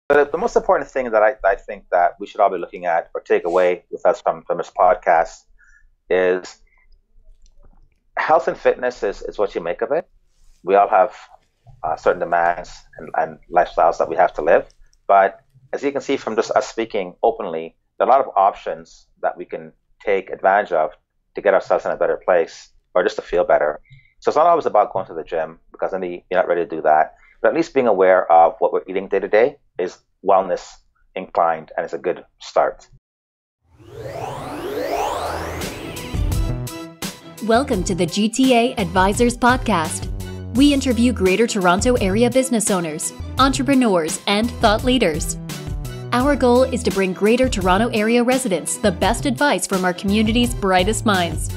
the most important thing that I think that we should all be looking at or take away with us from this podcast is health and fitness is what you make of it. We all have certain demands and lifestyles that we have to live. But as you can see from just us speaking openly, there are a lot of options that we can take advantage of to get ourselves in a better place or just to feel better. So it's not always about going to the gym because then you're not ready to do that. But at least being aware of what we're eating day to day is wellness inclined and it's a good start. Welcome to the GTA Advisors Podcast. We interview Greater Toronto Area business owners, entrepreneurs, and thought leaders. Our goal is to bring Greater Toronto Area residents the best advice from our community's brightest minds.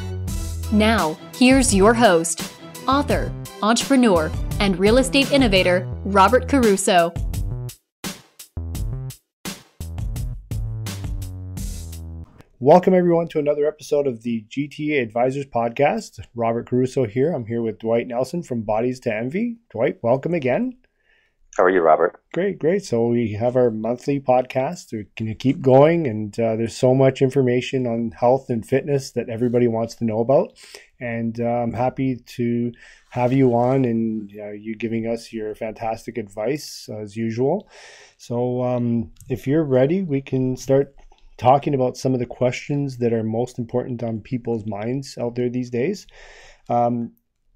Now, here's your host, author, entrepreneur, and real estate innovator, Robert Caruso. Welcome everyone to another episode of the GTA Advisors Podcast. Robert Caruso here. I'm here with Dwight Nelson from Bodies to Envy. Dwight, welcome again. How are you, Robert? Great. So we have our monthly podcast. We're going to keep going, and there's so much information on health and fitness that everybody wants to know about. And I'm happy to have you on and you giving us your fantastic advice as usual. So if you're ready, we can start talking about some of the questions that are most important on people's minds out there these days.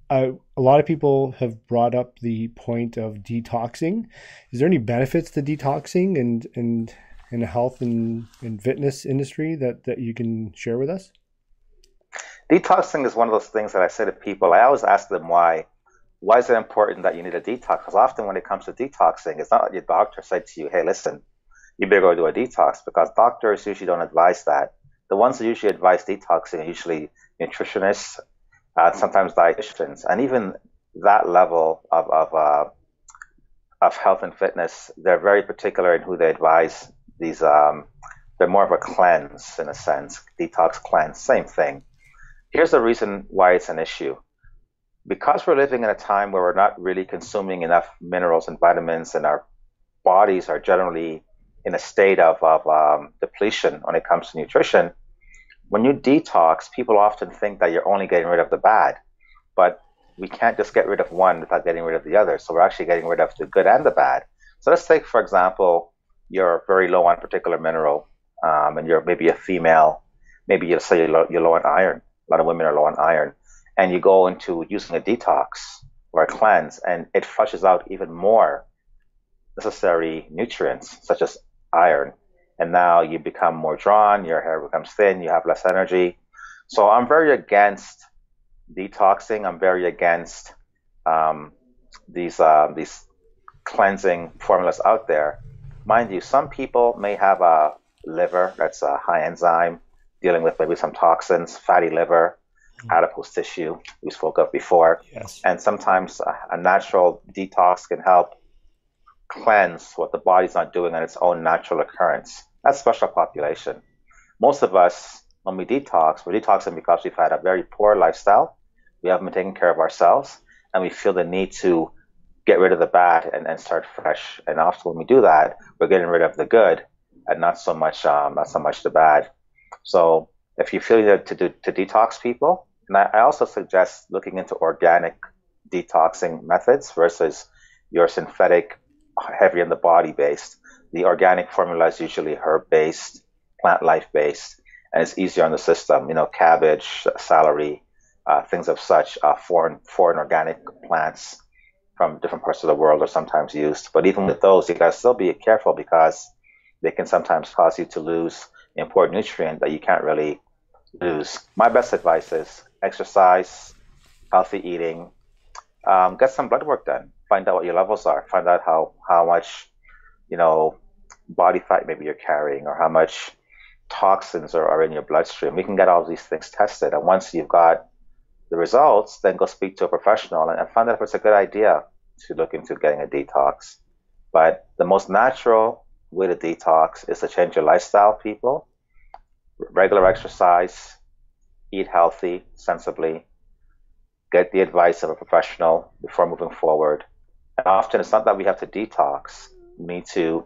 A lot of people have brought up the point of detoxing. Is there any benefits to detoxing and in the health and fitness industry that you can share with us? Detoxing is one of those things that I say to people. I always ask them why. Why is it important that you need a detox? Because often when it comes to detoxing, it's not like your doctor said to you, hey, listen, you better go do a detox, because doctors usually don't advise that. The ones that usually advise detoxing are usually nutritionists, sometimes dietitians, and even that level of health and fitness, they're very particular in who they advise. These they're more of a cleanse in a sense, detox cleanse, same thing. Here's the reason why it's an issue. Because we're living in a time where we're not really consuming enough minerals and vitamins, and our bodies are generally in a state of depletion when it comes to nutrition. When you detox, people often think that you're only getting rid of the bad, but we can't just get rid of one without getting rid of the other. So we're actually getting rid of the good and the bad. So let's take, for example, you're very low on a particular mineral, and you're maybe a female, maybe you'll say you're low on iron. A lot of women are low on iron. And you go into using a detox or a cleanse, and it flushes out even more necessary nutrients, such as iron, and now you become more drawn, your hair becomes thin, you have less energy. So I'm very against detoxing. I'm very against these cleansing formulas out there. Mind you, some people may have a liver that's a high enzyme, dealing with maybe some toxins, fatty liver, adipose tissue we spoke of before. Yes. And sometimes a natural detox can help cleanse what the body's not doing on its own natural occurrence. That's special population. Most of us, when we detox, we're detoxing because we've had a very poor lifestyle. We haven't been taking care of ourselves, and we feel the need to get rid of the bad and start fresh. And often when we do that, we're getting rid of the good and not so much the bad. So if you feel to detox people, and I also suggest looking into organic detoxing methods versus your synthetic, heavy on the body based. The organic formula is usually herb based, plant life based, and it's easier on the system. Cabbage, celery, things of such. Foreign organic plants from different parts of the world are sometimes used. But even with those, you gotta still be careful because they can sometimes cause you to lose important nutrient that you can't really lose. My best advice is exercise, healthy eating, get some blood work done. Find out what your levels are. Find out how much, body fat maybe you're carrying, or how much toxins are in your bloodstream. We can get all of these things tested. And once you've got the results, then go speak to a professional and find out if it's a good idea to look into getting a detox. But the most natural way to detox is to change your lifestyle, people. Regular exercise, eat healthy, sensibly, get the advice of a professional before moving forward. And often it's not that we have to detox. We need to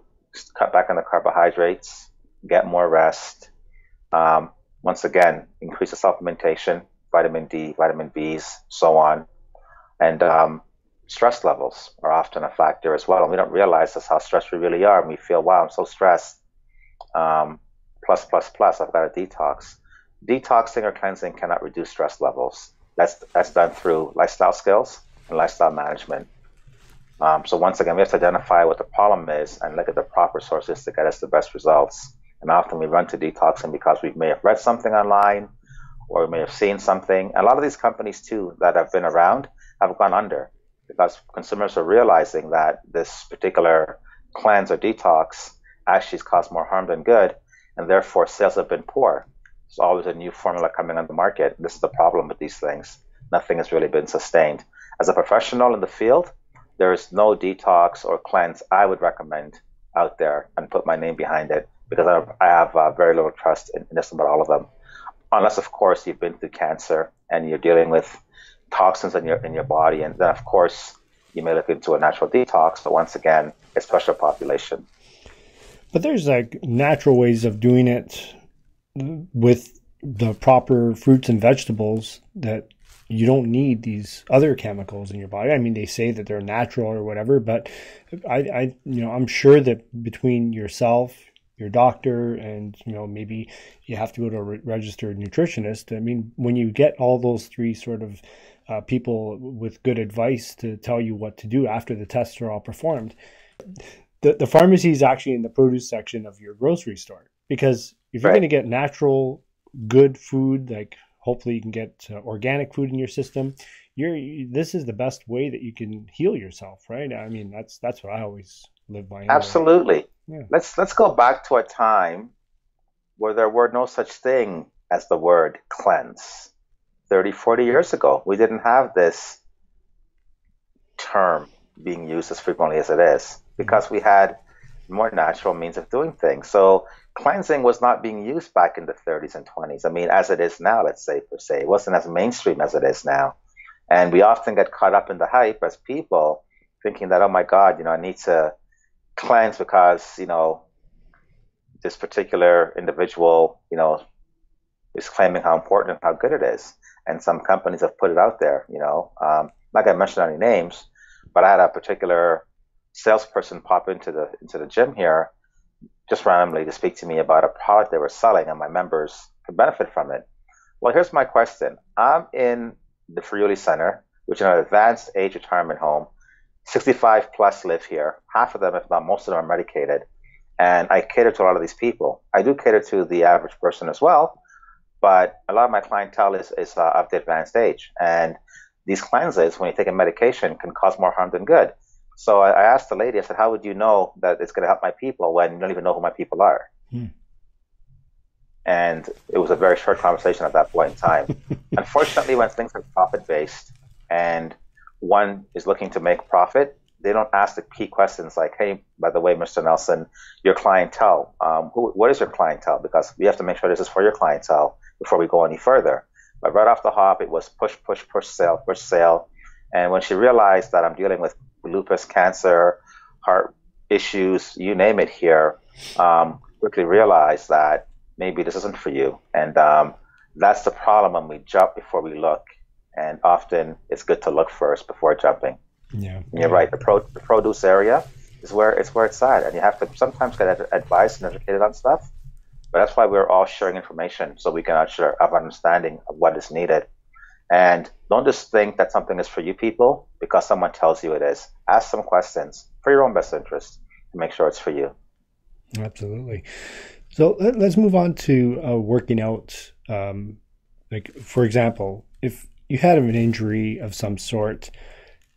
cut back on the carbohydrates, get more rest. Once again, increase the supplementation, vitamin D, vitamin Bs, so on. And stress levels are often a factor as well. And we don't realize just how stressed we really are. And we feel, wow, I'm so stressed. Plus, I've got a detox. Detoxing or cleansing cannot reduce stress levels. That's done through lifestyle skills and lifestyle management. So once again, we have to identify what the problem is and look at the proper sources to get us the best results. And often we run to detoxing because we may have read something online or we may have seen something. And a lot of these companies too that have been around have gone under because consumers are realizing that this particular cleanse or detox actually has caused more harm than good, and therefore sales have been poor. There's always a new formula coming on the market. This is the problem with these things. Nothing has really been sustained. As a professional in the field, there is no detox or cleanse I would recommend out there and put my name behind it because I have very little trust in just about all of them. Unless, of course, you've been through cancer and you're dealing with toxins in your body, and then, of course, you may look into a natural detox, but once again, it's special population. But there's like natural ways of doing it with the proper fruits and vegetables that you don't need these other chemicals in your body. I mean, they say that they're natural or whatever, but I'm sure that between yourself, your doctor, and, maybe you have to go to a registered nutritionist. I mean, when you get all those three sort of people with good advice to tell you what to do after the tests are all performed, the pharmacy is actually in the produce section of your grocery store, because if you're going to get natural, good food, like hopefully you can get organic food in your system, this is the best way that you can heal yourself, right? I mean, that's what I always live by. Anyway. Absolutely. Yeah. Let's go back to a time where there were no such thing as the word cleanse. 30, 40 years ago, we didn't have this term being used as frequently as it is because we had more natural means of doing things. So cleansing was not being used back in the 30s and 20s. I mean, as it is now, let's say, per se. It wasn't as mainstream as it is now. And we often get caught up in the hype as people thinking that, oh my God, I need to cleanse because, this particular individual, is claiming how important and how good it is. And some companies have put it out there, not going to mention any names, but I had a particular salesperson pop into the gym here just randomly to speak to me about a product they were selling and my members could benefit from it. Well, here's my question. I'm in the Friuli Center, which is an advanced age retirement home. 65 plus live here. Half of them, if not most of them, are medicated. And I cater to a lot of these people. I do cater to the average person as well, but a lot of my clientele is of the advanced age. And these cleanses, when you take a medication, can cause more harm than good. So I asked the lady, I said, how would you know that it's going to help my people when you don't even know who my people are? And it was a very short conversation at that point in time. Unfortunately, when things are profit-based and one is looking to make profit, they don't ask the key questions like, hey, by the way, Mr. Nelson, your clientele, what is your clientele? Because we have to make sure this is for your clientele before we go any further. But right off the hop, it was push, sale. And when she realized that I'm dealing with lupus, cancer, heart issues, you name it here, quickly realized that maybe this isn't for you. And that's the problem when we jump before we look. And often it's good to look first before jumping. Yeah, and you're right. The produce area is where it's at, and you have to sometimes get advice and educated on stuff. But that's why we're all sharing information so we can actually have an understanding of what is needed. And don't just think that something is for you people because someone tells you it is. Ask some questions for your own best interest to make sure it's for you. Absolutely. So let's move on to working out. Like, for example, if you had an injury of some sort,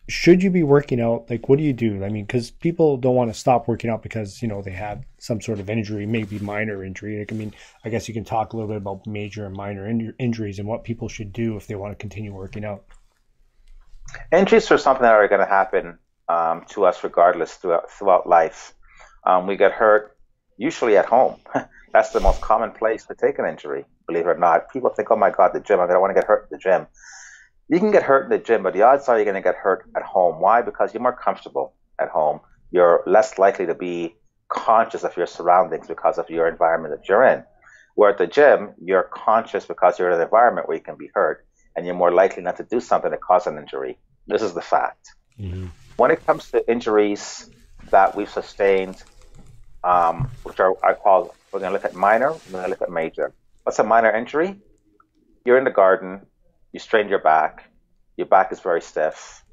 should you be working out? Like, what do you do? I mean, because people don't want to stop working out because, they have some sort of injury, maybe minor injury. Like, I mean, I guess you can talk a little bit about major and minor injuries and what people should do if they want to continue working out. Injuries are something that are going to happen to us regardless throughout life. We get hurt usually at home. That's the most common place to take an injury, believe it or not. People think, oh my God, the gym, I don't want to get hurt in the gym. You can get hurt in the gym, but the odds are you're going to get hurt at home. Why? Because you're more comfortable at home. You're less likely to be conscious of your surroundings because of your environment that you're in. Where at the gym, you're conscious because you're in an environment where you can be hurt, and you're more likely not to do something that causes an injury. This is the fact. Mm-hmm. When it comes to injuries that we've sustained, which are, we're going to look at minor, we're going to look at major. What's a minor injury? You're in the garden, you strained your back is very stiff.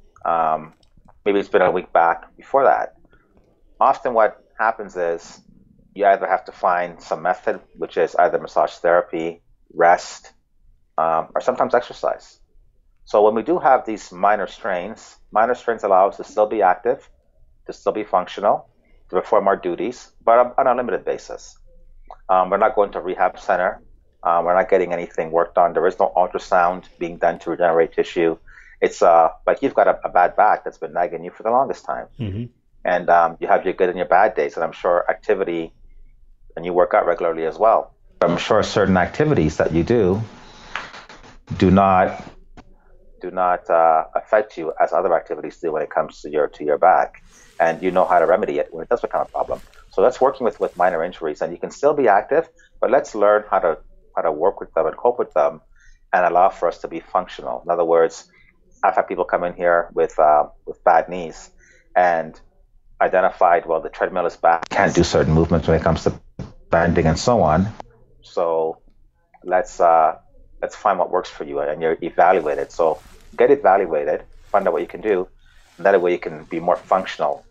Maybe it's been a week back before that. Often what happens is you either have to find some method, which is either massage therapy, rest, or sometimes exercise. So when we do have these minor strains allow us to still be active, to still be functional, to perform our duties, but on a limited basis. We're not going to a rehab center. We're not getting anything worked on. There is no ultrasound being done to regenerate tissue. It's like you've got a bad back that's been nagging you for the longest time. Mm-hmm. And you have your good and your bad days. And I'm sure activity, and you work out regularly as well. I'm sure certain activities that you do not affect you as other activities do when it comes to your back. And you know how to remedy it when it does become a problem. So that's working with minor injuries. And you can still be active, but let's learn how to work with them and cope with them and allow for us to be functional. In other words, I've had people come in here with bad knees and identified, well, the treadmill is bad, can't do certain movements when it comes to bending and so on. So let's find what works for you, and you're evaluated. So get evaluated, find out what you can do, and that way you can be more functional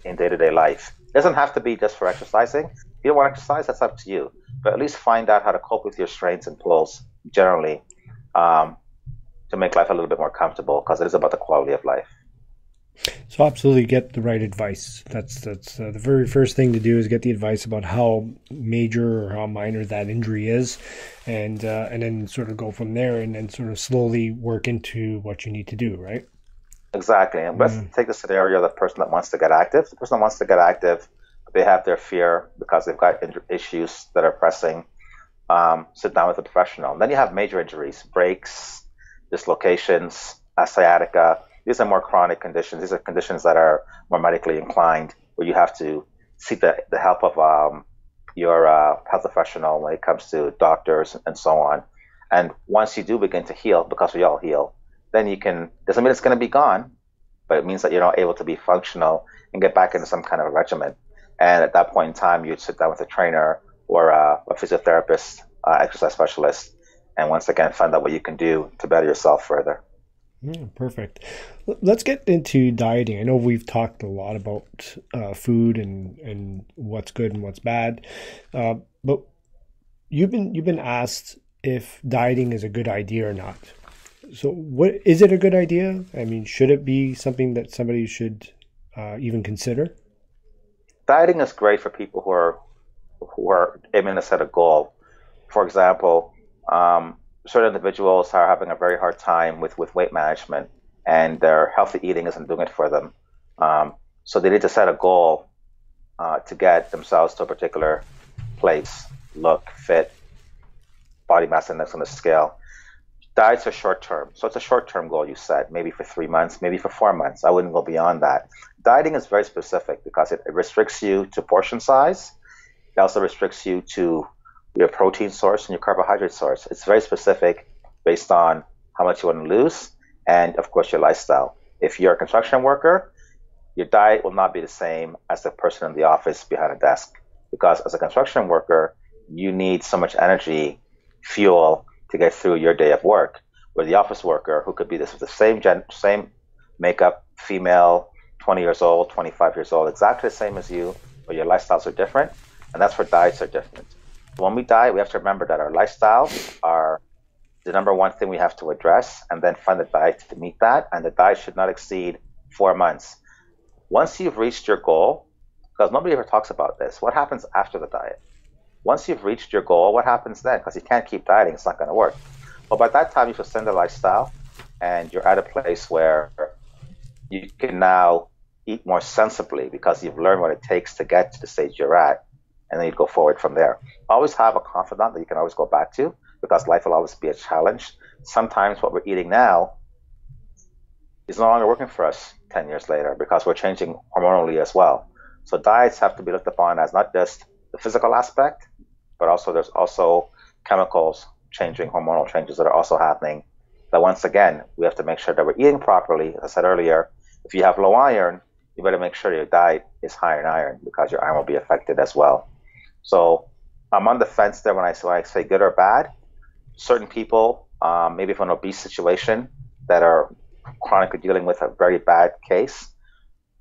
in day-to-day life. It doesn't have to be just for exercising. If you don't want to exercise, that's up to you. But at least find out how to cope with your strains and pulls generally to make life a little bit more comfortable, because it is about the quality of life. So absolutely get the right advice. That's the very first thing to do, is get the advice about how major or how minor that injury is, and then sort of go from there, and then sort of slowly work into what you need to do, right? Exactly. And let's take the scenario of the person that wants to get active. The person that wants to get active, they have their fear because they've got issues that are pressing. Sit down with a professional. And then you have major injuries, breaks, dislocations, sciatica. These are more chronic conditions. These are conditions that are more medically inclined, where you have to seek the help of your health professional when it comes to doctors and so on. And once you do begin to heal, because we all heal, then you can, doesn't mean it's going to be gone, but it means that you're not able to be functional and get back into some kind of a regimen. And at that point in time, you'd sit down with a trainer or a physiotherapist, exercise specialist, and once again, find out what you can do to better yourself further. Yeah, perfect. Let's get into dieting. I know we've talked a lot about food and what's good and what's bad, but you've been asked if dieting is a good idea or not. So, what is it a good idea? I mean, should it be something that somebody should even consider? Dieting is great for people who are aiming to set a goal. For example, certain individuals are having a very hard time with weight management, and their healthy eating isn't doing it for them. So they need to set a goal to get themselves to a particular place, look, fit, body mass index on the scale. Diets are short term. So it's a short term goal you set, maybe for 3 months, maybe for 4 months. I wouldn't go beyond that. Dieting is very specific because it restricts you to portion size. It also restricts you to your protein source and your carbohydrate source. It's very specific based on how much you want to lose and, of course, your lifestyle. If you're a construction worker, your diet will not be the same as the person in the office behind a desk, because as a construction worker, you need so much energy, fuel to get through your day of work. Where the office worker, who could be this with the same makeup, female, 20 years old, 25 years old, exactly the same as you, but your lifestyles are different, and that's where diets are different. When we diet, we have to remember that our lifestyles are the number one thing we have to address, and then find a diet to meet that, and the diet should not exceed 4 months. Once you've reached your goal, because nobody ever talks about this, what happens after the diet? Once you've reached your goal, what happens then? Because you can't keep dieting, it's not going to work. Well, by that time, you've sustained a lifestyle, and you're at a place where you can now eat more sensibly because you've learned what it takes to get to the stage you're at, and then you go forward from there. Always have a confidant that you can always go back to, because life will always be a challenge. Sometimes what we're eating now is no longer working for us 10 years later, because we're changing hormonally as well. So diets have to be looked upon as not just the physical aspect, but also there's also chemicals changing, hormonal changes that are also happening. That once again, we have to make sure that we're eating properly. As I said earlier, if you have low iron, you better make sure your diet is high in iron because your iron will be affected as well. So I'm on the fence there when I say good or bad. Certain people, maybe from an obese situation that are chronically dealing with a very bad case,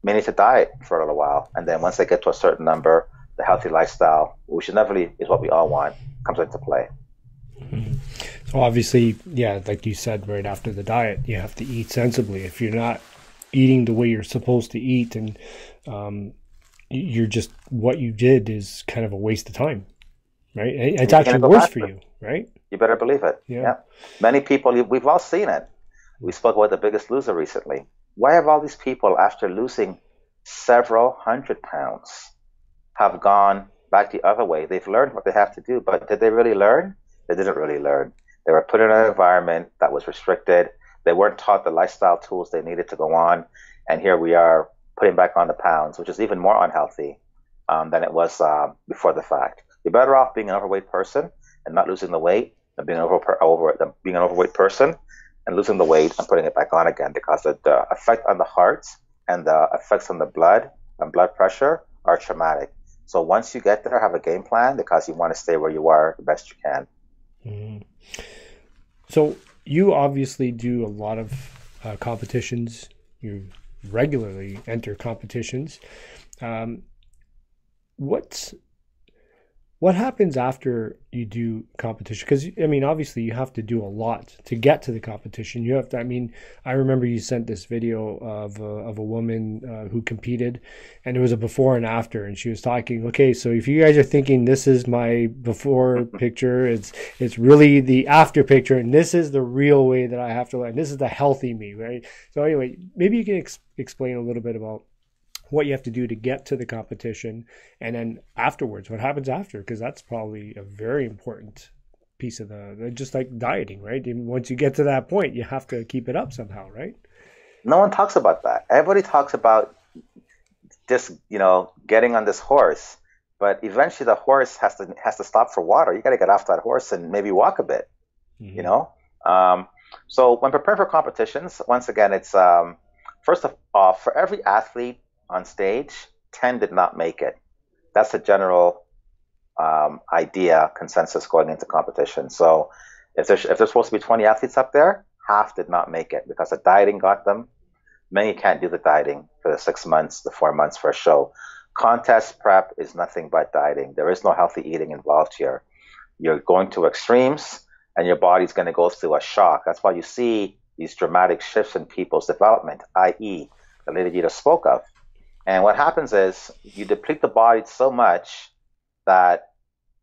may need to diet for a little while. And then once they get to a certain number, the healthy lifestyle, which inevitably is what we all want, comes into play. Mm-hmm. So obviously, yeah, like you said, right after the diet, you have to eat sensibly. If you're not eating the way you're supposed to eat, and you're just, what you did is kind of a waste of time, right? It's actually worse for you, right? You better believe it. Yeah. Many people, we've all seen it. We spoke about The Biggest Loser recently. Why have all these people, after losing several hundred pounds, have gone back the other way? They've learned what they have to do, but did they really learn? They didn't really learn. They were put in an environment that was restricted. They weren't taught the lifestyle tools they needed to go on. And here we are putting back on the pounds, which is even more unhealthy than it was before the fact. You're better off being an overweight person and not losing the weight than being an overweight person and losing the weight and putting it back on again, because the effect on the heart and the effects on the blood and blood pressure are traumatic. So once you get there, have a game plan, because you want to stay where you are the best you can. Mm-hmm. So you obviously do a lot of competitions. You regularly enter competitions. What happens after you do competition? Because, I mean, obviously you have to do a lot to get to the competition. You have to, I mean, I remember you sent this video of a woman who competed, and it was a before and after, and she was talking, okay, so if you guys are thinking this is my before picture, it's really the after picture, and this is the real way that I have to learn. This is the healthy me, right? So anyway, maybe you can explain a little bit about what you have to do to get to the competition, and then afterwards, what happens after, because that's probably a very important piece of just like dieting, right? And once you get to that point, you have to keep it up somehow, right? No one talks about that. Everybody talks about just, getting on this horse, but eventually the horse has to stop for water. You got to get off that horse and maybe walk a bit, So when preparing for competitions, once again, it's first of all, for every athlete on stage, 10 did not make it. That's the general consensus going into competition. So if there's supposed to be 20 athletes up there, half did not make it because the dieting got them. Many can't do the dieting for the 6 months, the 4 months for a show. Contest prep is nothing but dieting. There is no healthy eating involved here. You're going to extremes, and your body's going to go through a shock. That's why you see these dramatic shifts in people's development, i.e., the lady you just spoke of. And what happens is you deplete the body so much that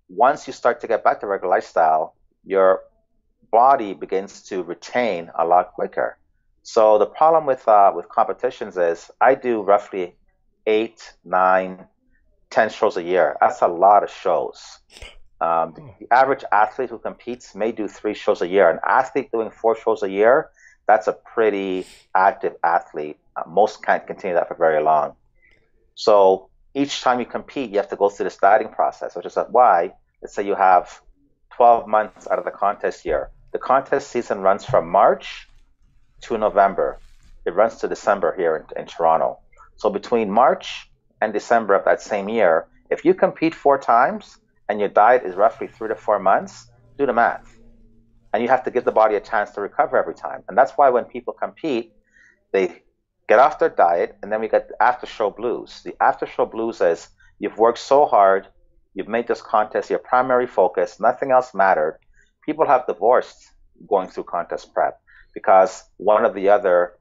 once you start to get back to regular lifestyle, your body begins to retain a lot quicker. So the problem with competitions is I do roughly 8, 9, 10 shows a year. That's a lot of shows. The average athlete who competes may do 3 shows a year. An athlete doing 4 shows a year, that's a pretty active athlete. Most can't continue that for very long. So each time you compete, you have to go through this dieting process, which is why, let's say you have 12 months out of the contest year. The contest season runs from March to November. It runs to December here in Toronto. So between March and December of that same year, if you compete 4 times and your diet is roughly 3 to 4 months, do the math. And you have to give the body a chance to recover every time. And that's why when people compete, they get off their diet, and then we get the after-show blues. The after-show blues is you've worked so hard, you've made this contest your primary focus, nothing else mattered. People have divorced going through contest prep because one or the other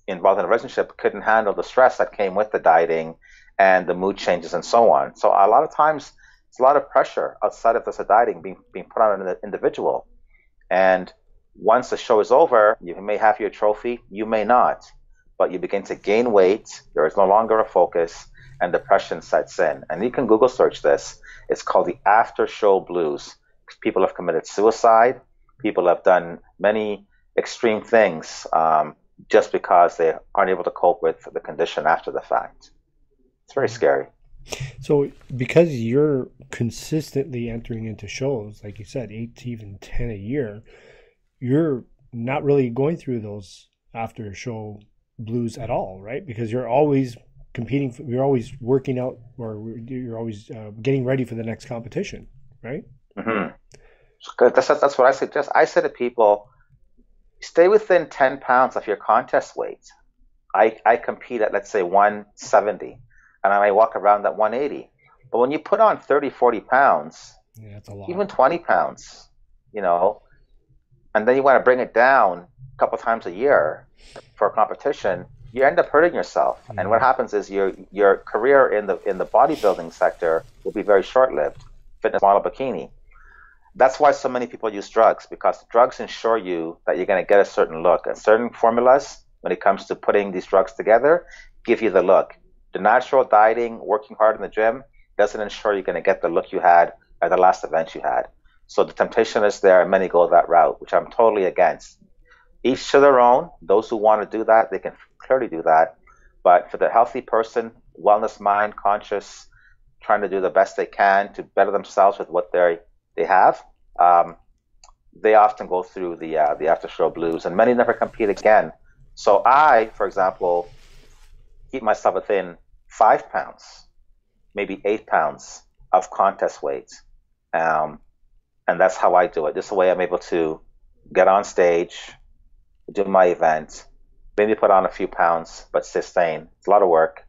involved in a relationship couldn't handle the stress that came with the dieting and the mood changes and so on. So a lot of times, it's a lot of pressure outside of this dieting being put on an individual. And once the show is over, you may have your trophy, you may not. But you begin to gain weight, there is no longer a focus, and depression sets in. And you can Google search this. It's called the after-show blues. People have committed suicide. People have done many extreme things just because they aren't able to cope with the condition after the fact. It's very scary. So because you're consistently entering into shows, like you said, 8 to even 10 a year, you're not really going through those after show blues at all, right? Because you're always competing, you're always working out, or you're always getting ready for the next competition, right? Mm-hmm. That's what I suggest. I say to people, stay within 10 pounds of your contest weight. I compete at, let's say, 170, and I may walk around at 180. But when you put on 30, 40 pounds, Yeah, that's a lot. even 20 pounds, and then you want to bring it down a couple times a year for a competition, you end up hurting yourself. Mm-hmm. And what happens is your career in the bodybuilding sector will be very short-lived. Fitness model, bikini. That's why so many people use drugs, because drugs ensure you that you're going to get a certain look. And certain formulas, when it comes to putting these drugs together, give you the look. The natural dieting, working hard in the gym, doesn't ensure you're going to get the look you had at the last event you had. So the temptation is there, and many go that route, which I'm totally against. Each to their own. Those who want to do that, they can clearly do that. But for the healthy person, wellness mind, conscious, trying to do the best they can to better themselves with what they have, they often go through the after show blues, and many never compete again. So I, for example, keep myself within 5 pounds, maybe 8 pounds of contest weight, and that's how I do it. This way I'm able to get on stage, do my event, maybe put on a few pounds, but sustain. It's a lot of work.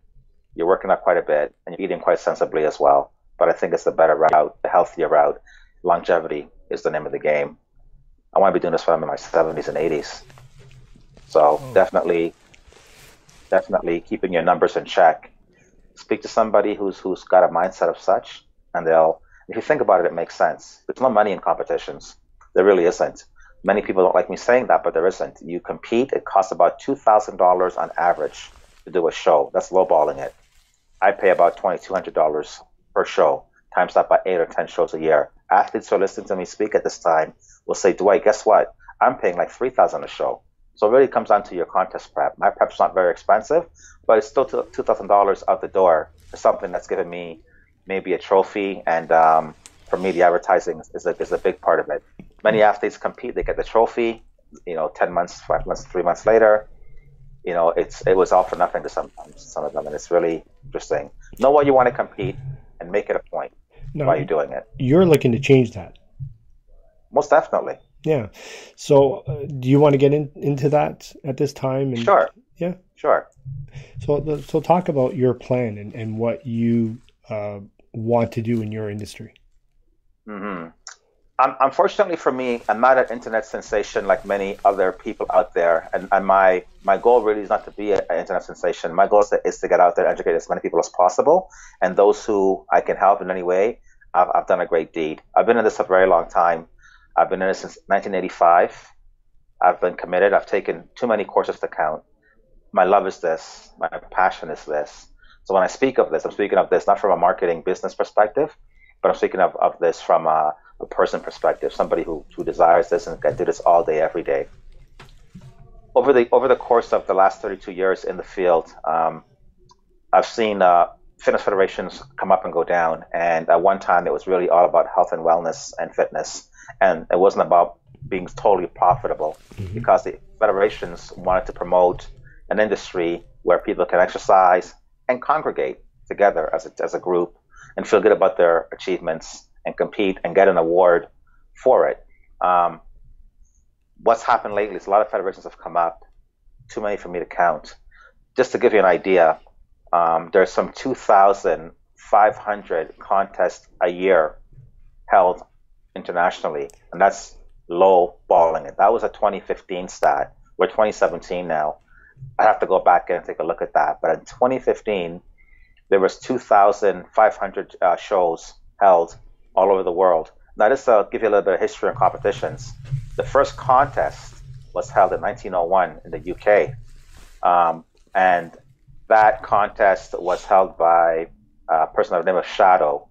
You're working out quite a bit, and you're eating quite sensibly as well. But I think it's the better route, the healthier route. Longevity is the name of the game. I want to be doing this when I'm in my 70s and 80s. So definitely keeping your numbers in check. Speak to somebody who's got a mindset of such, and if you think about it, it makes sense. There's no money in competitions. There really isn't. Many people don't like me saying that, but there isn't. You compete, it costs about $2,000 on average to do a show. That's lowballing it. I pay about $2,200 per show, times that by 8 or 10 shows a year. Athletes who are listening to me speak at this time will say, Dwight, guess what? I'm paying like $3,000 a show. So it really comes down to your contest prep. My prep's not very expensive, but it's still $2,000 out the door for something that's given me maybe a trophy. And for me, the advertising is a big part of it. Many athletes compete, they get the trophy, 10 months, 5 months, 3 months later. It was all for nothing to some of them, and it's really interesting. Know why you want to compete and make it a point while you're doing it. You're looking to change that. Most definitely. Yeah. So do you want to get into that at this time? Sure. Yeah. Sure. So talk about your plan and what you want to do in your industry. Mm-hmm. Unfortunately for me, I'm not an internet sensation like many other people out there. And my goal really is not to be an internet sensation. My goal is to get out there and educate as many people as possible. And those who I can help in any way, I've done a great deed. I've been in this a very long time. I've been in it since 1985. I've been committed. I've taken too many courses to count. My love is this. My passion is this. So when I speak of this, I'm speaking of this not from a marketing business perspective, but I'm speaking of this from a person perspective, somebody who desires this and can do this all day, every day. Over the course of the last 32 years in the field, I've seen fitness federations come up and go down. And at one time, it was really all about health and wellness and fitness. And it wasn't about being totally profitable, because the federations wanted to promote an industry where people can exercise and congregate together as a group and feel good about their achievements and compete and get an award for it. What's happened lately is a lot of federations have come up, too many for me to count. Just to give you an idea, there's some 2,500 contests a year held internationally, and that's low balling it. That was a 2015 stat. We're 2017 now. I have to go back and take a look at that. But in 2015, there was 2,500 shows held all over the world. Now, this will give you a little bit of history and competitions. The first contest was held in 1901 in the UK. And that contest was held by a person by the name of Shadow.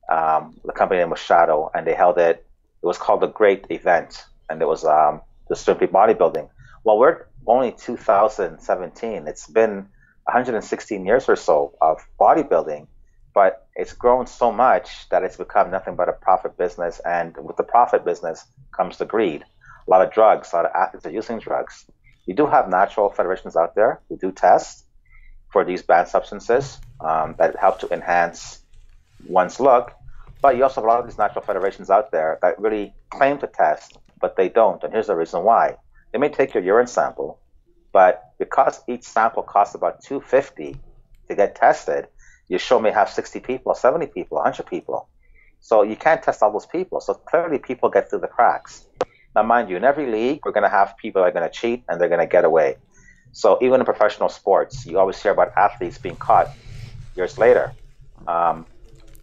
The company name was Shadow, and they held it. It was called the Great Event, and it was the strictly bodybuilding. Well, we're only 2017. It's been 116 years or so of bodybuilding, but it's grown so much that it's become nothing but a profit business. And with the profit business comes the greed. A lot of drugs, a lot of athletes are using drugs. You do have natural federations out there who do test for these banned substances that help to enhance one's look. But you also have a lot of these natural federations out there that really claim to test, but they don't. And here's the reason why. They may take your urine sample, but because each sample costs about $250 to get tested, your show may have 60 people, 70 people, 100 people. So you can't test all those people. So clearly people get through the cracks. Now, mind you, in every league, we're going to have people that are going to cheat and they're going to get away. So even in professional sports, you always hear about athletes being caught years later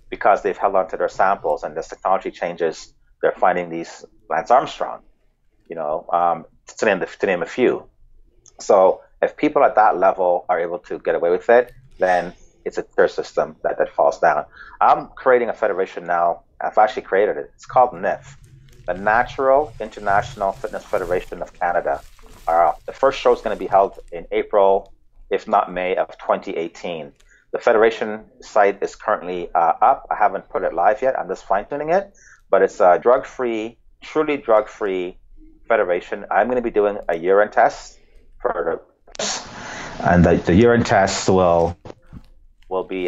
because they've held on to their samples, and as technology changes, they're finding these Lance Armstrong, to name a few. So if people at that level are able to get away with it, then it's a tier system that falls down. I'm creating a federation now. I've actually created it. It's called NIFF, the Natural International Fitness Federation of Canada. The first show is going to be held in April, if not May of 2018. The federation site is currently up. I haven't put it live yet. I'm just fine-tuning it. But it's a drug-free, truly drug-free federation. I'm going to be doing a urine test and the urine test will be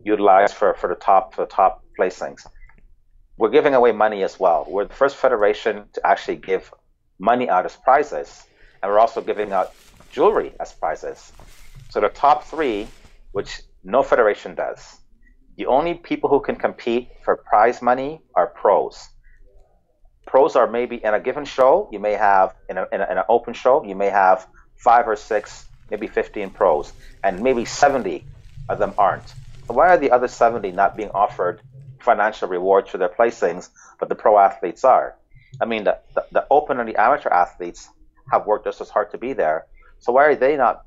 utilized for the top placings. We're giving away money as well. We're the first federation to actually give money out as prizes, and we're also giving out jewelry as prizes. So the top three, which no federation does, the only people who can compete for prize money are pros. Pros are maybe in a given show, you may have, in an open show, you may have 5 or 6, maybe 15 pros, and maybe 70 of them aren't. So why are the other 70 not being offered financial rewards for their placings, but the pro athletes are? I mean, the open and the amateur athletes have worked just as hard to be there. So why are they not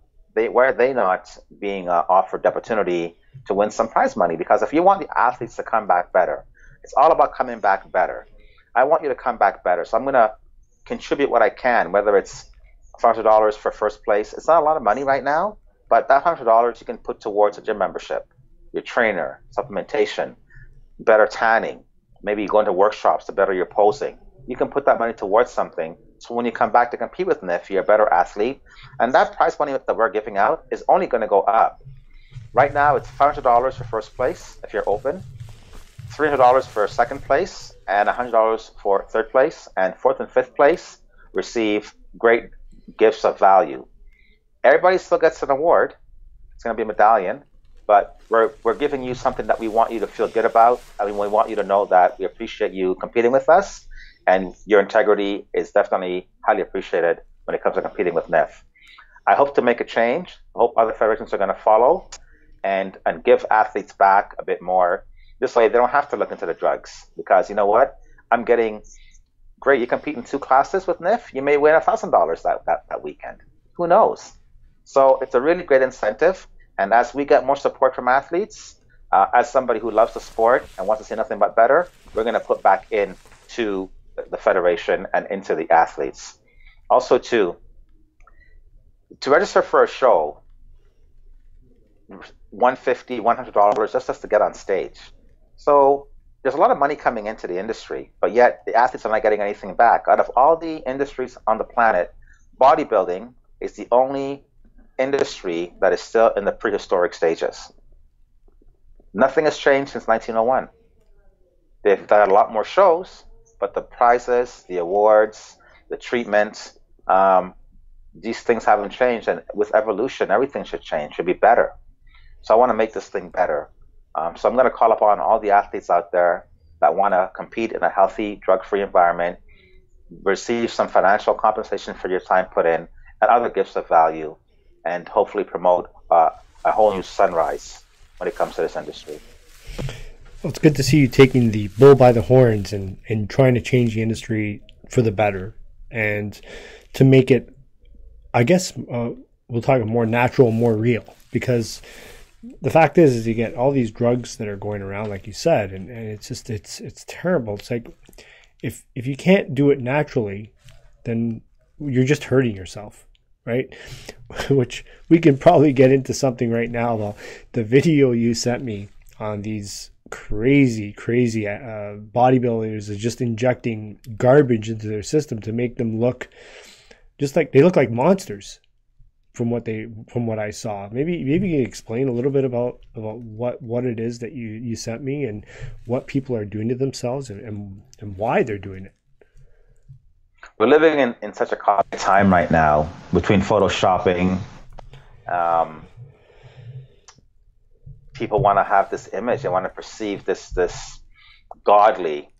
being offered the opportunity to win some prize money? Because if you want the athletes to come back better, it's all about coming back better. I want you to come back better. So I'm going to contribute what I can, whether it's $500 for first place. It's not a lot of money right now, but that $100 you can put towards a gym membership, your trainer, supplementation, better tanning, maybe going to workshops to better your posing. You can put that money towards something. So when you come back to compete with NIFF, you're a better athlete. And that prize money that we're giving out is only going to go up. Right now, it's $500 for first place if you're open, $300 for second place, and $100 for third place. And fourth and fifth place receive great gifts of value. Everybody still gets an award. It's going to be a medallion, but we're giving you something that we want you to feel good about. I mean, we want you to know that we appreciate you competing with us, and your integrity is definitely highly appreciated when it comes to competing with NIFF. I hope to make a change. I hope other federations are going to follow and give athletes back a bit more. This way, they don't have to look into the drugs, because you know what? I'm getting great. You compete in 2 classes with NIFF, you may win $1,000 that weekend. Who knows? So it's a really great incentive. And as we get more support from athletes, as somebody who loves the sport and wants to see nothing but better, we're going to put back into the federation and into the athletes. Also, to register for a show, $150, $100 just to get on stage. So there's a lot of money coming into the industry, but yet the athletes are not getting anything back. Out of all the industries on the planet, bodybuilding is the only industry that is still in the prehistoric stages. Nothing has changed since 1901. They've done a lot more shows, but the prizes, the awards, the treatment, these things haven't changed. And with evolution, everything should change, should be better. So I want to make this thing better. So I'm going to call upon all the athletes out there that want to compete in a healthy, drug-free environment, receive some financial compensation for your time put in, and other gifts of value, and hopefully promote a whole new sunrise when it comes to this industry. Well, it's good to see you taking the bull by the horns and trying to change the industry for the better, and to make it, I guess, we'll talk more natural, more real, because the fact is you get all these drugs that are going around, like you said, and it's just, it's terrible. It's like, if you can't do it naturally, then you're just hurting yourself. right? Which we can probably get into something right now, though. The video you sent me on these crazy bodybuilders are just injecting garbage into their system to make them look just like they look like monsters from what I saw. Maybe you can explain a little bit about what it is that you sent me and what people are doing to themselves and why they're doing it. We're living in such a crazy time right now between photoshopping. People want to have this image. They want to perceive this godly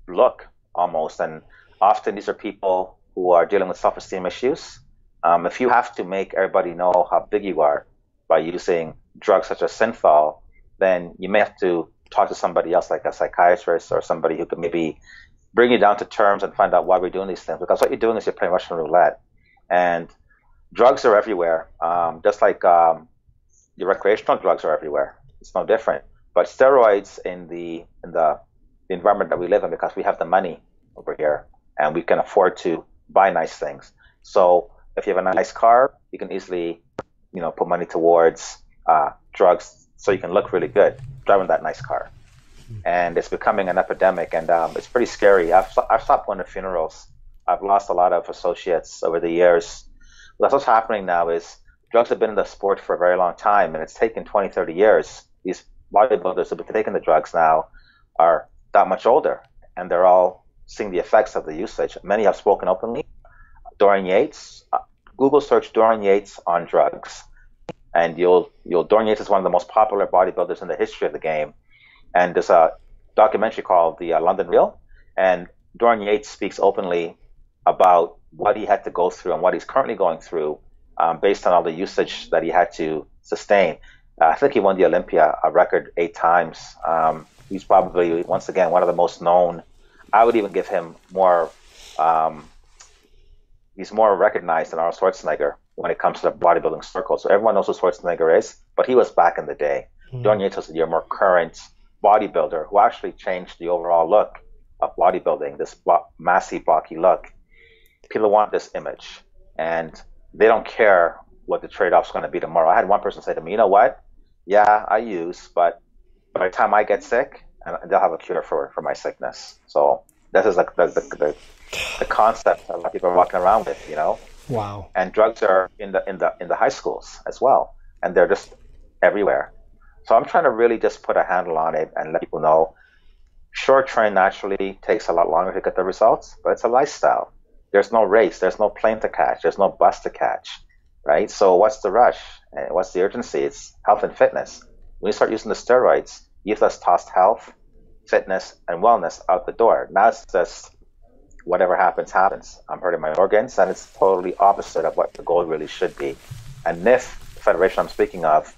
look almost. And often these are people who are dealing with self-esteem issues. If you have to make everybody know how big you are by using drugs such as synthol, then you may have to talk to somebody else, like a psychiatrist or somebody who could maybe bring you down to terms and find out why we're doing these things. Because what you're doing is you're playing Russian roulette. And drugs are everywhere, just like your recreational drugs are everywhere. It's no different. But steroids in the environment that we live in, because we have the money over here and we can afford to buy nice things. So if you have a nice car, you can easily, put money towards drugs so you can look really good driving that nice car. And it's becoming an epidemic, and it's pretty scary. I've stopped going to funerals. I've lost a lot of associates over the years. What's happening now is drugs have been in the sport for a very long time, and it's taken 20, 30 years. These bodybuilders who have been taking the drugs now are that much older, and they're all seeing the effects of the usage. Many have spoken openly. Dorian Yates, Google search Dorian Yates on drugs, and Dorian Yates is one of the most popular bodybuilders in the history of the game. And there's a documentary called The London Real, and Dorian Yates speaks openly about what he had to go through and what he's currently going through based on all the usage that he had to sustain. I think he won the Olympia a record 8 times. He's probably, once again, one of the most known. I would even give him more, he's more recognized than Arnold Schwarzenegger when it comes to the bodybuilding circle. So everyone knows who Schwarzenegger is, but he was back in the day. Dorian Yates was your more current bodybuilder who actually changed the overall look of bodybuilding, this massive blocky look. People want this image, and they don't care what the trade-off's going to be tomorrow. I had one person say to me, you know what? Yeah, I use, but by the time I get sick, they'll have a cure for my sickness. So this is like the concept a lot of people are walking around with, Wow. And drugs are in the high schools as well, and they're just everywhere. So I'm trying to really just put a handle on it and let people know short train naturally takes a lot longer to get the results, but it's a lifestyle. There's no race, there's no plane to catch, there's no bus to catch, right? So what's the rush? And what's the urgency? It's health and fitness. When you start using the steroids, you've just tossed health, fitness, and wellness out the door. Now it's just whatever happens, happens. I'm hurting my organs, and it's totally opposite of what the goal really should be. And NIFFC Federation I'm speaking of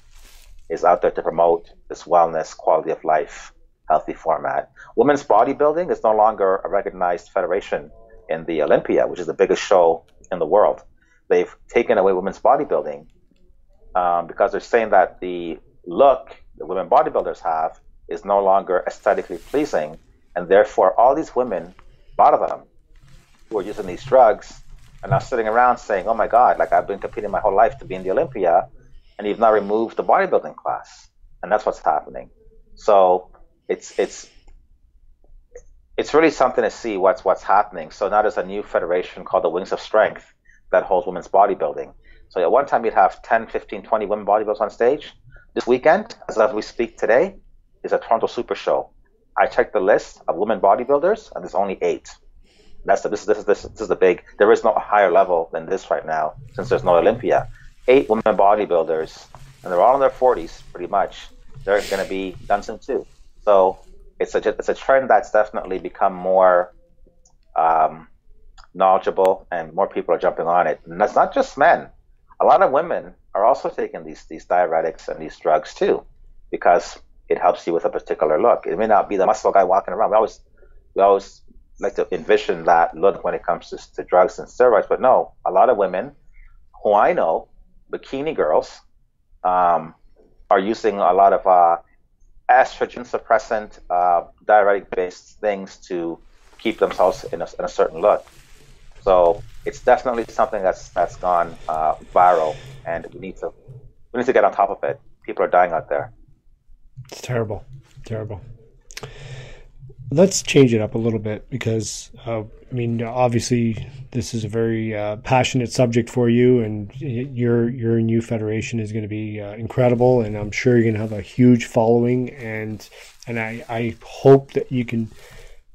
is out there to promote this wellness, quality of life, healthy format. Women's bodybuilding is no longer a recognized federation in the Olympia, which is the biggest show in the world. They've taken away women's bodybuilding because they're saying that the look that women bodybuilders have is no longer aesthetically pleasing, and therefore all these women, a lot of them, who are using these drugs are now sitting around saying, oh my God, like I've been competing my whole life to be in the Olympia, and you've now removed the bodybuilding class. And that's what's happening. So it's really something to see what's happening. So now there's a new federation called the Wings of Strength that holds women's bodybuilding. So at one time you'd have 10, 15, 20 women bodybuilders on stage. This weekend, as we speak today, is a Toronto Super Show. I checked the list of women bodybuilders, and there's only 8. This is the big. There is no higher level than this right now, since there's no Olympia. 8 women bodybuilders, and they're all in their 40s, pretty much. They're going to be done soon too. So it's a trend that's definitely become more knowledgeable, and more people are jumping on it. And that's not just men. A lot of women are also taking these diuretics and these drugs too, because it helps you with a particular look. It may not be the muscle guy walking around. We always like to envision that look when it comes to drugs and steroids, but no, a lot of women who I know, bikini girls, are using a lot of estrogen suppressant, diuretic based things to keep themselves in a certain look. So it's definitely something that's gone viral, and we need to get on top of it. People are dying out there. It's terrible, terrible. Let's change it up a little bit because, I mean, obviously this is a very passionate subject for you, and your new federation is going to be incredible, and I'm sure you're going to have a huge following, and I hope that you can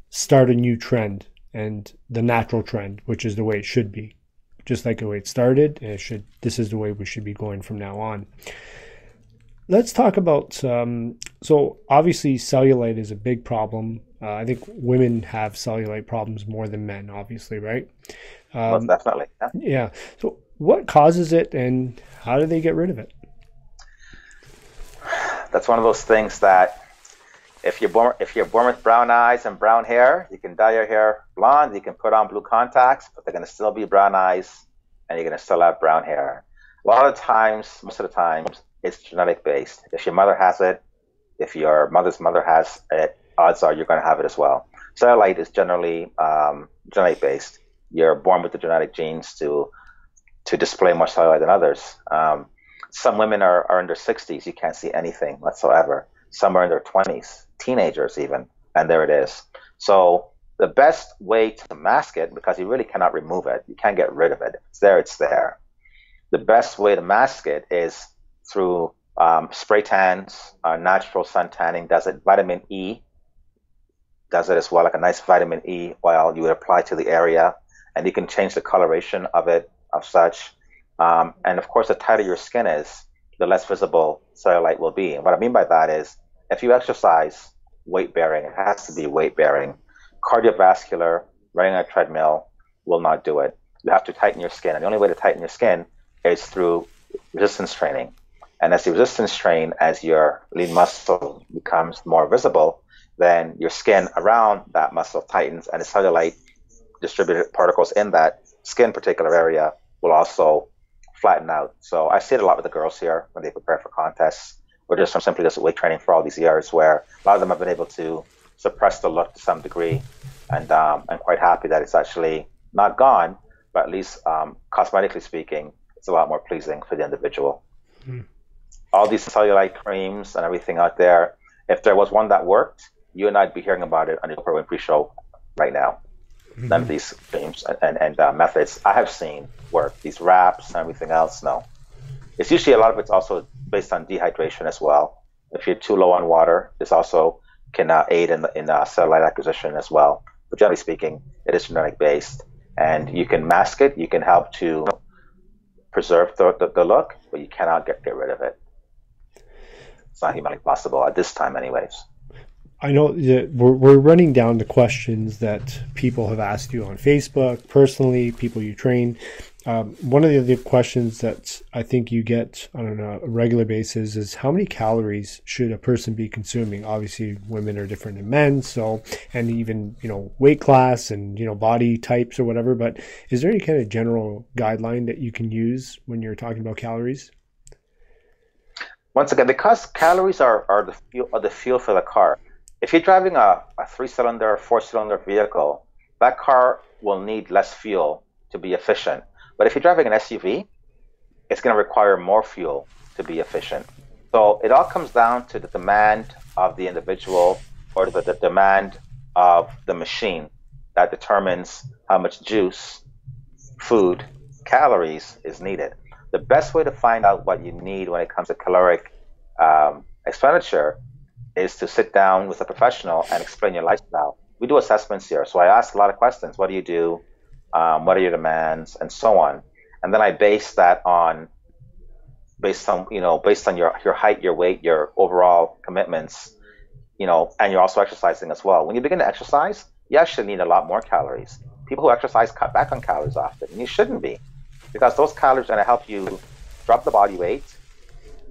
start a new trend and the natural trend, which is the way it should be, just like the way it started. This is the way we should be going from now on. Let's talk about, so obviously cellulite is a big problem. I think women have cellulite problems more than men, obviously, right? Most definitely. Yeah. So what causes it and how do they get rid of it? That's one of those things that if you're born with brown eyes and brown hair, you can dye your hair blonde, you can put on blue contacts, but they're going to still be brown eyes and you're going to still have brown hair. A lot of times, most of the times, it's genetic based. If your mother has it, if your mother's mother has it, odds are you're going to have it as well. Cellulite is generally genetic based. You're born with the genetic genes to display more cellulite than others. Some women are in their 60s. You can't see anything whatsoever. Some are in their 20s, teenagers even, and there it is. So the best way to mask it, because you really cannot remove it, you can't get rid of it. It's there, it's there. The best way to mask it is through spray tans, natural sun tanning does it, vitamin E does it as well, like a nice vitamin E oil you would apply to the area, and you can change the coloration of it, of such. And of course, the tighter your skin is, the less visible cellulite will be. And what I mean by that is, if you exercise weight bearing, it has to be weight bearing. Cardiovascular, running on a treadmill will not do it. You have to tighten your skin. And the only way to tighten your skin is through resistance training. And as you resistance train, as your lean muscle becomes more visible, then your skin around that muscle tightens, and the cellulite distributed particles in that skin particular area will also flatten out. So I see it a lot with the girls here when they prepare for contests, or just from simply just weight training for all these years, where a lot of them have been able to suppress the look to some degree, and I'm quite happy that it's actually not gone, but at least cosmetically speaking, it's a lot more pleasing for the individual. Mm. All these cellulite creams and everything out there, if there was one that worked, you and I'd be hearing about it on the Oprah Winfrey Show right now. Mm-hmm. None of these creams and methods I have seen work. These wraps and everything else, no. It's usually, a lot of it's also based on dehydration as well. If you're too low on water, this also can aid in cellulite acquisition as well. But generally speaking, it is genetic based, and you can mask it. You can help to preserve the look, but you cannot get rid of it. It's not humanly possible at this time, anyways. I know that we're running down the questions that people have asked you on Facebook, personally, people you train. One of the other questions that I think you get on a regular basis is, how many calories should a person be consuming? Obviously, women are different than men, so, and even, weight class and, body types or whatever, but is there any kind of general guideline that you can use when you're talking about calories? Once again, because calories are the fuel for the car. If you're driving a 3-cylinder, 4-cylinder vehicle, that car will need less fuel to be efficient. But if you're driving an SUV, it's going to require more fuel to be efficient. So it all comes down to the demand of the individual, or the demand of the machine, that determines how much juice, food, calories is needed. The best way to find out what you need when it comes to caloric expenditure is to sit down with a professional and explain your lifestyle. We do assessments here, so I ask a lot of questions. What do you do? What are your demands, and so on. And then I base that based on your height, your weight, your overall commitments, and you're also exercising as well. When you begin to exercise, you actually need a lot more calories. People who exercise cut back on calories often, and you shouldn't be, because those calories are going to help you drop the body weight,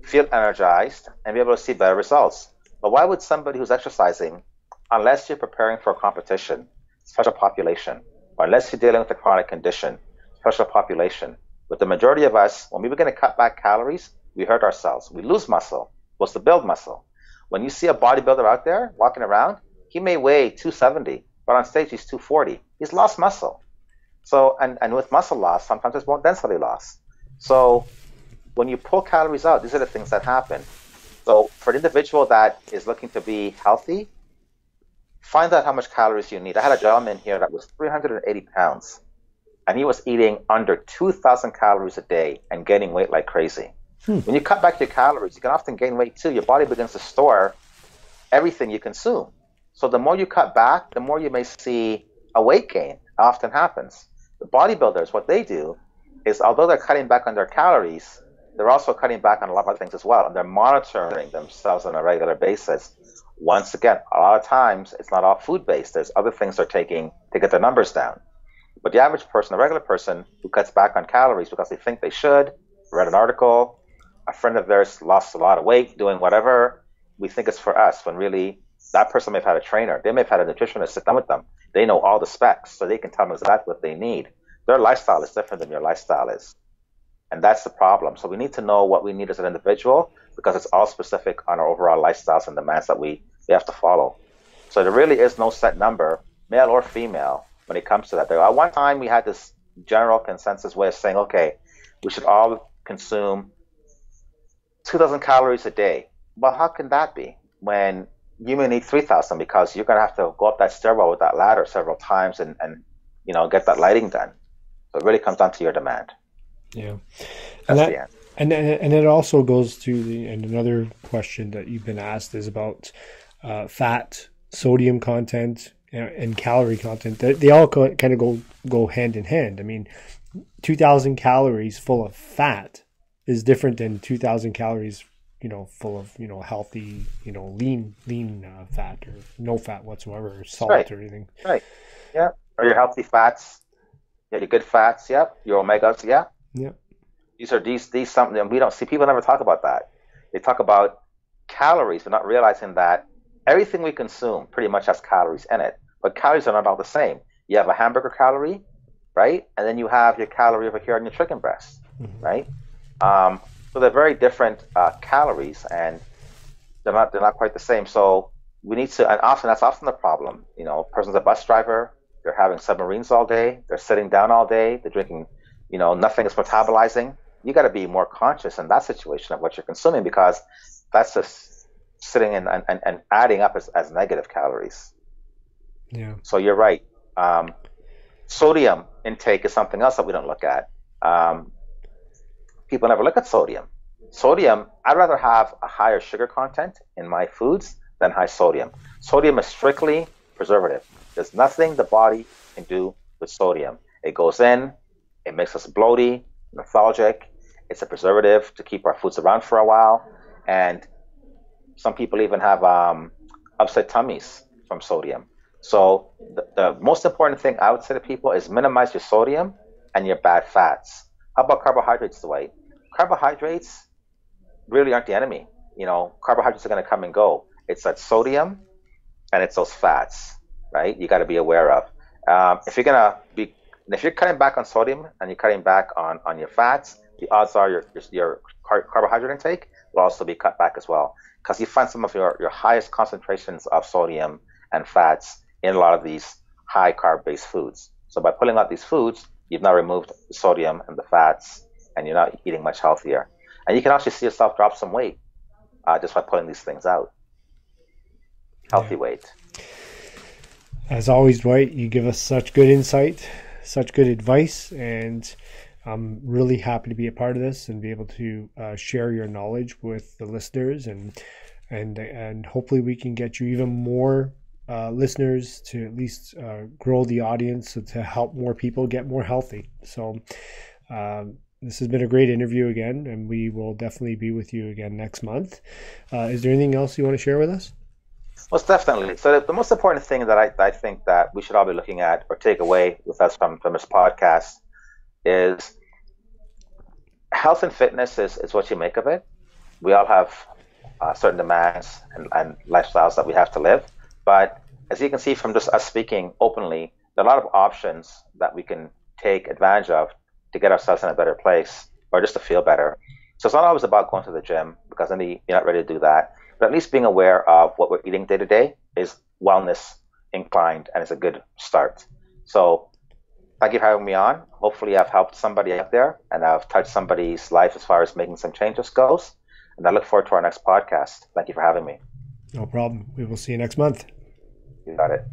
feel energized, and be able to see better results. But why would somebody who's exercising, unless you're preparing for a competition, special population, or unless you're dealing with a chronic condition, special population? But the majority of us, when we begin to cut back calories, we hurt ourselves. We lose muscle. We're supposed to build muscle. When you see a bodybuilder out there walking around, he may weigh 270, but on stage he's 240. He's lost muscle. So, and with muscle loss, sometimes there's bone density loss. So when you pull calories out, these are the things that happen. So for an individual that is looking to be healthy, find out how much calories you need. I had a gentleman here that was 380 pounds, and he was eating under 2,000 calories a day and gaining weight like crazy. When you cut back your calories, you can often gain weight too. Your body begins to store everything you consume. So the more you cut back, the more you may see a weight gain. It often happens. The bodybuilders, what they do is, although they're cutting back on their calories, they're also cutting back on a lot of other things as well, and they're monitoring themselves on a regular basis. Once again, a lot of times it's not all food-based. There's other things they're taking to get their numbers down. But the average person, the regular person who cuts back on calories because they think they should, read an article, a friend of theirs lost a lot of weight doing whatever, we think it's for us, when really that person may have had a trainer. They may have had a nutritionist sit down with them. They know all the specs, so they can tell them exactly what they need. Their lifestyle is different than your lifestyle is. And that's the problem. So we need to know what we need as an individual, because it's all specific on our overall lifestyles and demands that we have to follow. So there really is no set number, male or female, when it comes to that. At one time, we had this general consensus way of saying, okay, we should all consume 2,000 calories a day. Well, how can that be when you may need 3,000, because you're going to have to go up that stairwell with that ladder several times and get that lighting done. So it really comes down to your demand. Yeah. That's the end. And it also goes to and another question that you've been asked is about fat, sodium content, and calorie content. They all kind of go hand in hand. I mean, 2,000 calories full of fat is different than 2,000 calories, full of, healthy, lean fat, or no fat whatsoever, or salt, right. or anything. Right. Yeah. Or your healthy fats. Yeah, your good fats. Yeah. Your omegas. Yeah. Yeah. These are something we don't see. People never talk about that. They talk about calories, but not realizing that everything we consume pretty much has calories in it. But calories are not all the same. You have a hamburger calorie, right? And then you have your calorie over here on your chicken breast, right? So they're very different calories, and they're not quite the same. So we need to, and that's often the problem. A person's a bus driver. They're having submarines all day. They're sitting down all day. They're drinking, nothing is metabolizing. You got to be more conscious in that situation of what you're consuming, because that's just sitting and adding up as negative calories. Yeah. So you're right. Sodium intake is something else that we don't look at. People never look at sodium. Sodium, I'd rather have a higher sugar content in my foods than high sodium. Sodium is strictly preservative. There's nothing the body can do with sodium. It goes in, it makes us bloaty, lethargic. It's a preservative to keep our foods around for a while. And some people even have upset tummies from sodium. So the most important thing I would say to people is minimize your sodium and your bad fats. How about carbohydrates, Dwight? Carbohydrates really aren't the enemy. Carbohydrates are going to come and go. It's that sodium and it's those fats, right? You got to be aware of. If you're cutting back on sodium and you're cutting back on your fats, the odds are your carbohydrate intake will also be cut back as well, because you find some of your highest concentrations of sodium and fats in a lot of these high carb-based foods. So by pulling out these foods, you've now removed the sodium and the fats, and you're not eating much healthier. And you can actually see yourself drop some weight just by pulling these things out. Healthy weight. As always, Dwight, you give us such good insight, such good advice, and I'm really happy to be a part of this and be able to share your knowledge with the listeners, and hopefully we can get you even more listeners to at least grow the audience, to help more people get more healthy. So this has been a great interview again, and we will definitely be with you again next month. Is there anything else you want to share with us? Most definitely. So the most important thing that I think that we should all be looking at or take away with us from this podcast is health and fitness is what you make of it. We all have certain demands and lifestyles that we have to live. But as you can see from just us speaking openly, there are a lot of options that we can take advantage of to get ourselves in a better place or just to feel better. So it's not always about going to the gym, because then you're not ready to do that. But at least being aware of what we're eating day to day is wellness inclined, and it's a good start. So Thank you for having me on. Hopefully, I've helped somebody out there and I've touched somebody's life as far as making some changes goes. And I look forward to our next podcast. Thank you for having me. No problem. We will see you next month. You got it.